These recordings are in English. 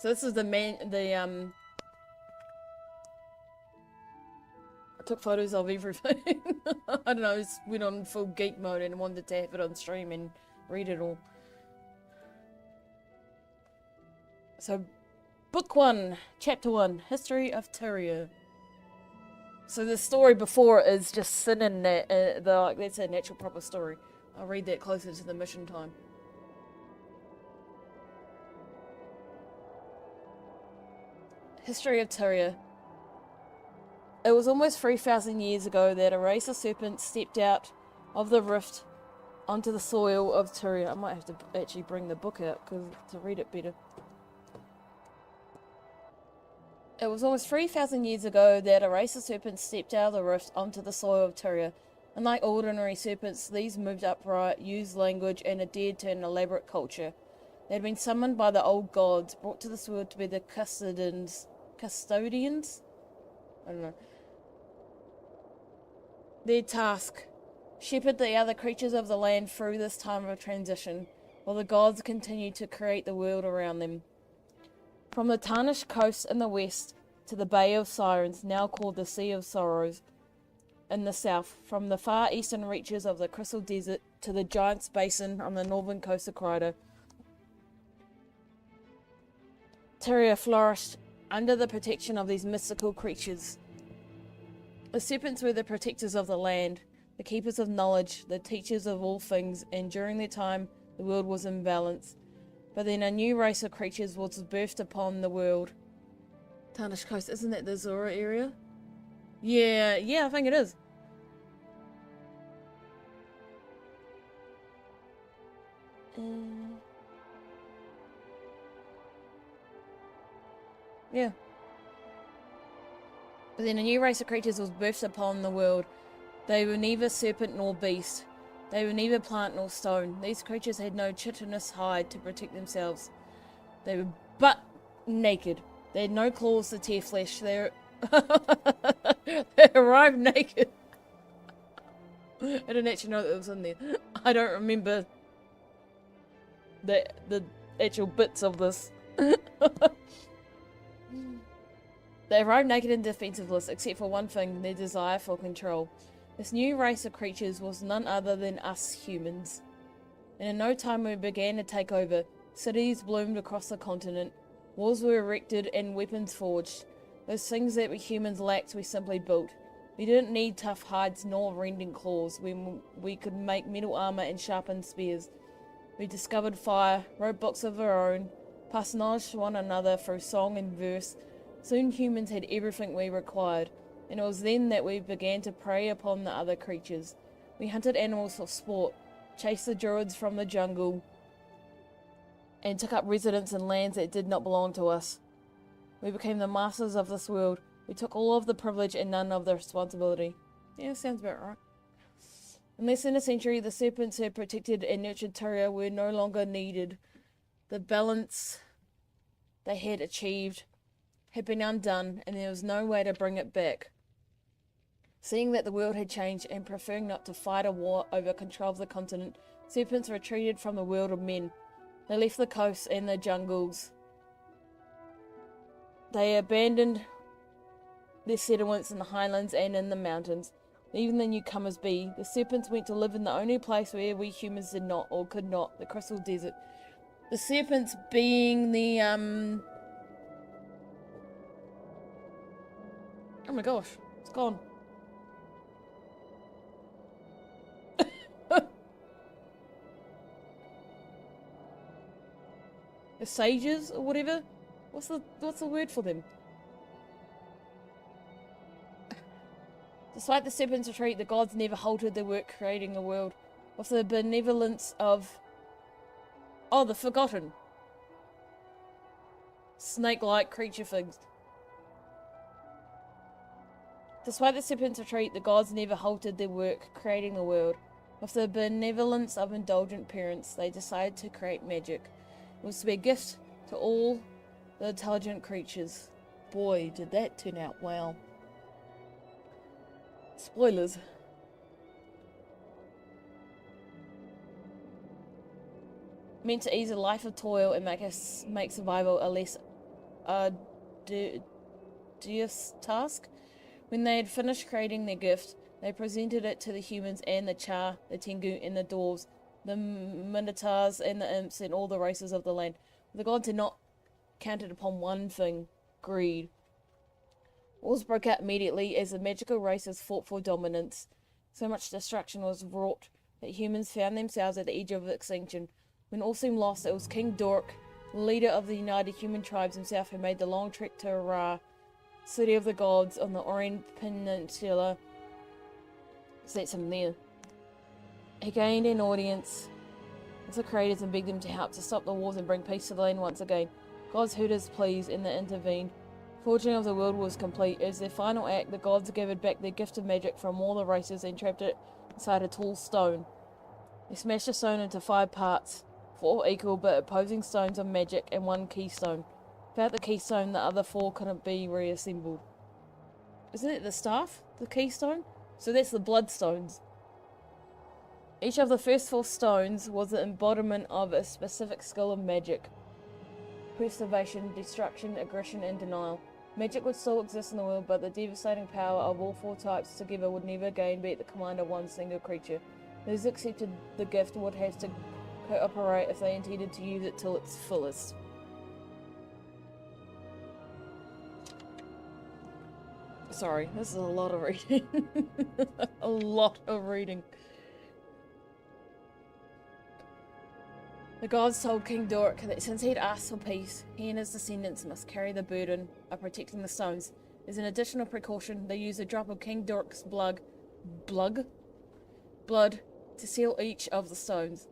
So this is I took photos of everything. I don't know, I just went on full geek mode and wanted to have it on stream and read it all. So, Book 1, Chapter 1, History of Tyria. So the story before it is just sitting there, that's a natural proper story. I'll read that closer to the mission time. History of Tyria. It was almost 3,000 years ago that a race of serpents stepped out of the rift onto the soil of Tyria. I might have to actually bring the book out to read it better. It was almost 3,000 years ago that a race of serpents stepped out of the rift onto the soil of Tyria. Unlike ordinary serpents, these moved upright, used language, and adhered to an elaborate culture. They had been summoned by the old gods, brought to this world to be the custodians? I don't know. Their task: shepherd the other creatures of the land through this time of transition, while the gods continued to create the world around them. From the tarnished coast in the west to the Bay of Sirens, now called the Sea of Sorrows, in the south, from the far eastern reaches of the Crystal Desert to the Giant's Basin on the northern coast of Kryda, Tyria flourished under the protection of these mystical creatures. The serpents were the protectors of the land, the keepers of knowledge, the teachers of all things, and during their time the world was in balance. But then a new race of creatures was birthed upon the world. Tarnished Coast, isn't that the Zora area? Yeah, I think it is. Yeah. But then a new race of creatures was birthed upon the world. They were neither serpent nor beast. They were neither plant nor stone. These creatures had no chitinous hide to protect themselves. They were butt naked. They had no claws to tear flesh. They arrived naked. I didn't actually know that it was in there. I don't remember the actual bits of this. They arrived naked and defenseless, except for one thing, their desire for control. This new race of creatures was none other than us humans. And in no time we began to take over. Cities bloomed across the continent. Walls were erected and weapons forged. Those things that we humans lacked, we simply built. We didn't need tough hides nor rending claws. We could make metal armor and sharpened spears. We discovered fire, wrote books of our own, passed knowledge to one another through song and verse. Soon humans had everything we required, and it was then that we began to prey upon the other creatures. We hunted animals for sport, chased the druids from the jungle, and took up residence in lands that did not belong to us. We became the masters of this world. We took all of the privilege and none of the responsibility. Yeah, sounds about right. In less than a century, the serpents who had protected and nurtured Tyria were no longer needed. The balance they had achieved had been undone, and there was no way to bring it back. Seeing that the world had changed, and preferring not to fight a war over control of the continent, serpents retreated from the world of men. They left the coasts and the jungles. They abandoned their settlements in the highlands and in the mountains. Even the newcomers be. The serpents went to live in the only place where we humans did not, or could not, the Crystal Desert. The serpents being the, oh my gosh, it's gone. The sages or whatever? What's the word for them? Despite the serpent's retreat, the gods never halted their work creating a world. With the benevolence of the forgotten snake-like creature things. Despite the serpent's retreat, the gods never halted their work creating the world. With the benevolence of indulgent parents, they decided to create magic. It was to be a gift to all the intelligent creatures. Boy, did that turn out well. Spoilers. Meant to ease a life of toil and make survival a less arduous task. When they had finished creating their gift, they presented it to the humans and the Char, the Tengu, and the dwarves, the Minotaurs, and the imps, and all the races of the land. The gods had not counted upon one thing: greed. Wars broke out immediately as the magical races fought for dominance. So much destruction was wrought that humans found themselves at the edge of extinction. When all seemed lost, it was King Dork, leader of the United Human Tribes himself, who made the long trek to Ra, city of the gods on the Orient Peninsula. So that's him there. He gained an audience with the creators and begged them to help to stop the wars and bring peace to the land once again. Gods heard his pleas and they intervened. Forging of the world was complete. As their final act, the gods gathered back their gift of magic from all the races and trapped it inside a tall stone. They smashed the stone into 5 parts, 4 equal but opposing stones of magic and 1 keystone. Without the keystone, the other 4 couldn't be reassembled. Isn't it the staff? The keystone? So that's the bloodstones. Each of the first 4 stones was the embodiment of a specific skill of magic. Preservation, destruction, aggression, and denial. Magic would still exist in the world, but the devastating power of all 4 types together would never again be at the command of one single creature. Those who accepted the gift would have to cooperate if they intended to use it till its fullest. Sorry, this is a lot of reading. A lot of reading. The gods told King Dork that since he'd asked for peace, he and his descendants must carry the burden of protecting the stones. As an additional precaution, they used a drop of King Dork's blood to seal each of the stones.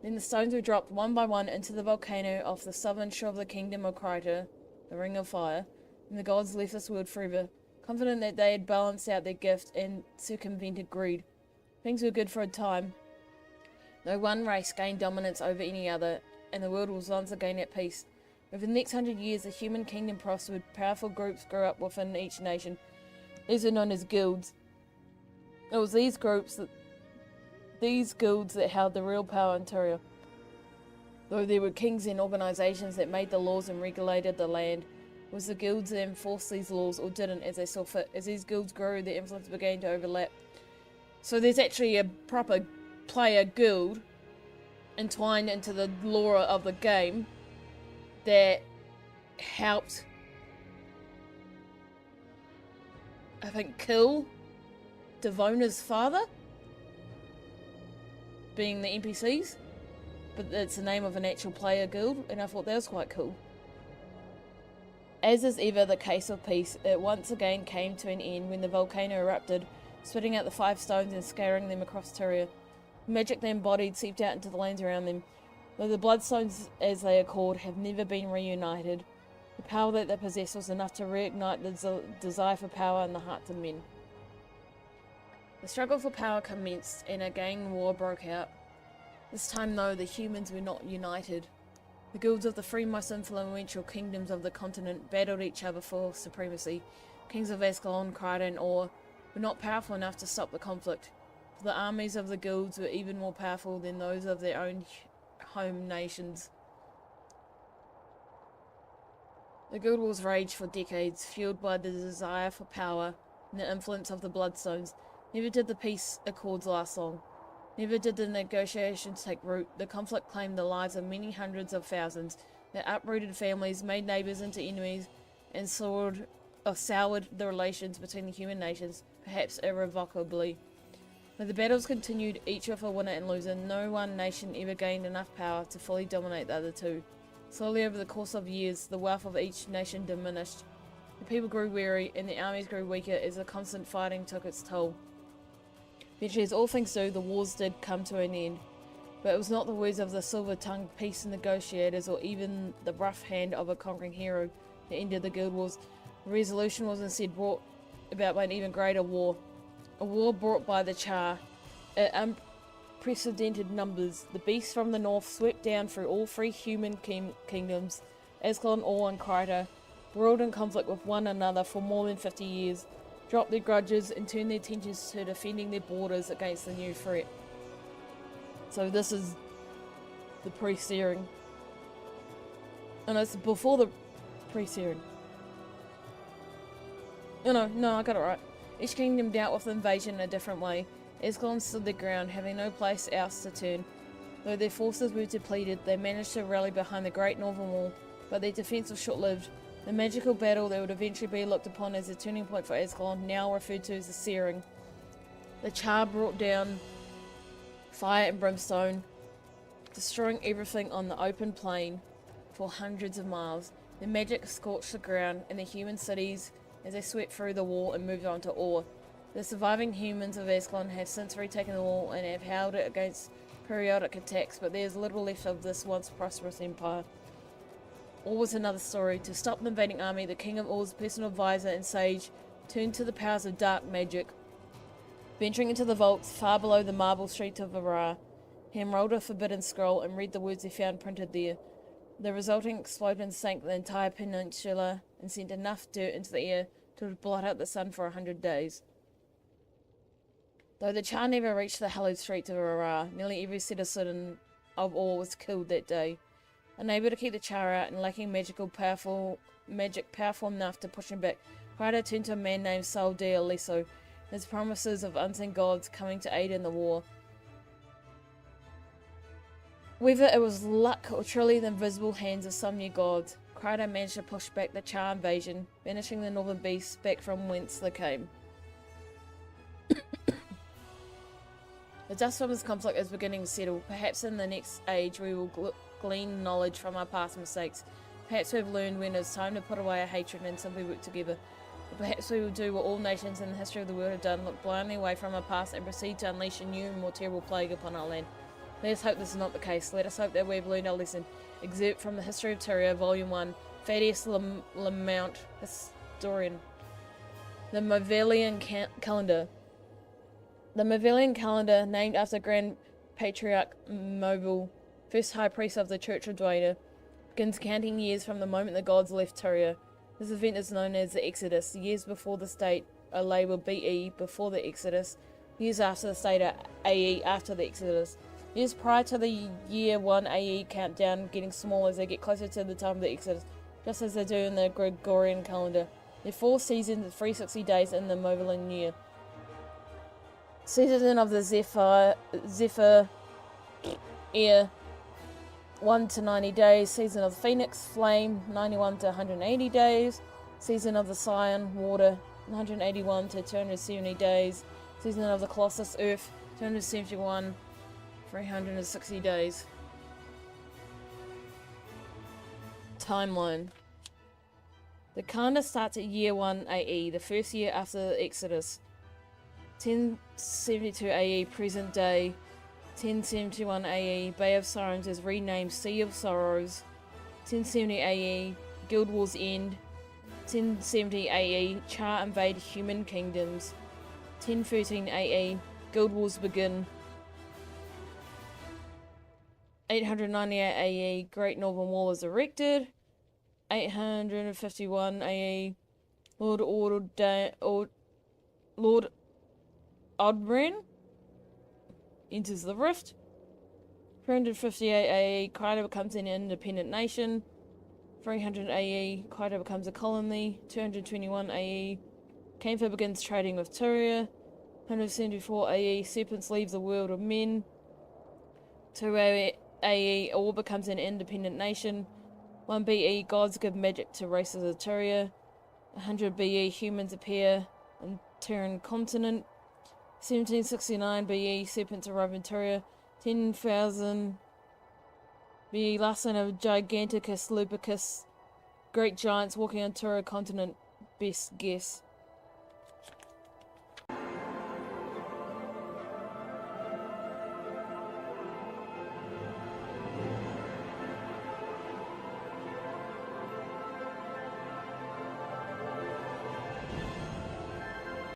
Then the stones were dropped one by one into the volcano off the southern shore of the kingdom of Kryta, the Ring of Fire, and the gods left this world forever, confident that they had balanced out their gift and circumvented greed. Things were good for a time. No one race gained dominance over any other, and the world was once again at peace. Over the next 100 years, the human kingdom prospered. Powerful groups grew up within each nation. These were known as guilds. It was these guilds that held the real power in Tyria. Though there were kings and organizations that made the laws and regulated the land, it was the guilds that enforced these laws or didn't as they saw fit. As these guilds grew, their influence began to overlap. So there's actually a proper player guild entwined into the lore of the game that helped, I think, kill Devona's father, being the NPCs, but it's the name of an actual player guild, and I thought that was quite cool. As is ever the case of peace, it once again came to an end when the volcano erupted, spitting out the 5 stones and scattering them across Tyria. The magic they embodied seeped out into the lands around them. Though the bloodstones, as they are called, have never been reunited, the power that they possess was enough to reignite the desire for power in the hearts of men. The struggle for power commenced, and a gang war broke out. This time, though, the humans were not united. The guilds of the 3 most influential kingdoms of the continent battled each other for supremacy. Kings of Ascalon, Kryta, and Or were not powerful enough to stop the conflict. The armies of the guilds were even more powerful than those of their own home nations. The guild wars raged for decades, fueled by the desire for power and the influence of the Bloodstones. Never did the peace accords last long. Never did the negotiations take root. The conflict claimed the lives of many hundreds of thousands. It uprooted families, made neighbours into enemies, and soured the relations between the human nations, perhaps irrevocably. But the battles continued, each with a winner and loser. No one nation ever gained enough power to fully dominate the other two. Slowly over the course of years, the wealth of each nation diminished. The people grew weary, and the armies grew weaker as the constant fighting took its toll. Eventually, as all things do, the wars did come to an end. But it was not the words of the silver-tongued peace negotiators or even the rough hand of a conquering hero that ended the guild wars. The resolution was instead brought about by an even greater war. A war brought by the Char at unprecedented numbers. The beasts from the north swept down through all 3 human kingdoms, Ascalon, Or, and Kryta, broiled in conflict with one another for more than 50 years, dropped their grudges and turned their attentions to defending their borders against the new threat. So this is the pre-steering. And it's before the pre-Syrian. No, I got it right. Each kingdom dealt with the invasion in a different way. Escalon stood their ground, having no place else to turn. Though their forces were depleted, they managed to rally behind the Great Northern Wall, but their defense was short-lived. The magical battle that would eventually be looked upon as a turning point for Escalon, now referred to as the Searing. The Char brought down fire and brimstone, destroying everything on the open plain for hundreds of miles. The magic scorched the ground and the human cities as they swept through the wall and moved on to Ur. The surviving humans of Escalon have since retaken the wall and have held it against periodic attacks, but there is little left of this once prosperous empire. Ur was another story. To stop the invading army, the king of Ur's personal advisor and sage turned to the powers of dark magic. Venturing into the vaults far below the marble street of Ara, he unrolled a forbidden scroll and read the words he found printed there. The resulting explosion sank the entire peninsula and sent enough dirt into the air to blot out the sun for 100 days. Though the Char never reached the hallowed streets of Ara, nearly every citizen of Ur was killed that day. Unable to keep the Char out and lacking magic powerful enough to push him back, Kryder turned to a man named Saldir Leso, his promises of unseen gods coming to aid in the war. Whether it was luck or truly the invisible hands of some new gods, Kryder managed to push back the Char invasion, banishing the northern beasts back from whence they came. The dust from this conflict is beginning to settle. Perhaps in the next age we will glean knowledge from our past mistakes. Perhaps we've learned when it's time to put away our hatred and simply work together. Or perhaps we will do what all nations in the history of the world have done, look blindly away from our past and proceed to unleash a new and more terrible plague upon our land. Let us hope this is not the case. Let us hope that we've learned our lesson. Excerpt from the History of Tyria, Volume 1, Thaddeus Lamount, historian. The Movelian calendar. The Movelian calendar, named after Grand Patriarch Movil, first high priest of the Church of Dwayne, begins counting years from the moment the gods left Tyria. This event is known as the Exodus. Years before this date are labelled BE, before the Exodus. Years after this date are AE, after the Exodus. Years prior to the year 1 AE countdown getting smaller as they get closer to the time of the Exodus, just as they do in the Gregorian calendar. There are 4 seasons of 360 days in the Movelian year. Season of the Zephyr Air, 1 to 90 days. Season of the Phoenix Flame, 91 to 180 days. Season of the Scion Water, 181 to 270 days. Season of the Colossus Earth, 271, 360 days. Timeline. The calendar starts at year 1 AE, the first year after the Exodus. 1072 AE, present day. 1071 AE, Bay of Sirens is renamed Sea of Sorrows. 1070 AE, Guild Wars end. 1070 AE, Char invade human kingdoms. 1013 AE, Guild Wars begin. 898 AE, Great Northern Wall is erected. 851 AE, Lord Odbren enters the rift. 358 AE, Kryder becomes an independent nation. 300 AE, Kryder becomes a colony. 221 AE, Camphor begins trading with Tyria. 174 AE, Serpents leave the world of men. 2 AE, Ur becomes an independent nation. 1 BE, gods give magic to races of Tyria. 100 BE, humans appear on Terran continent. 1769 BE, serpents arrive in Tyria. 10,000 BE, last sign of Giganticus lupicus, great giants walking on Tyria continent, best guess.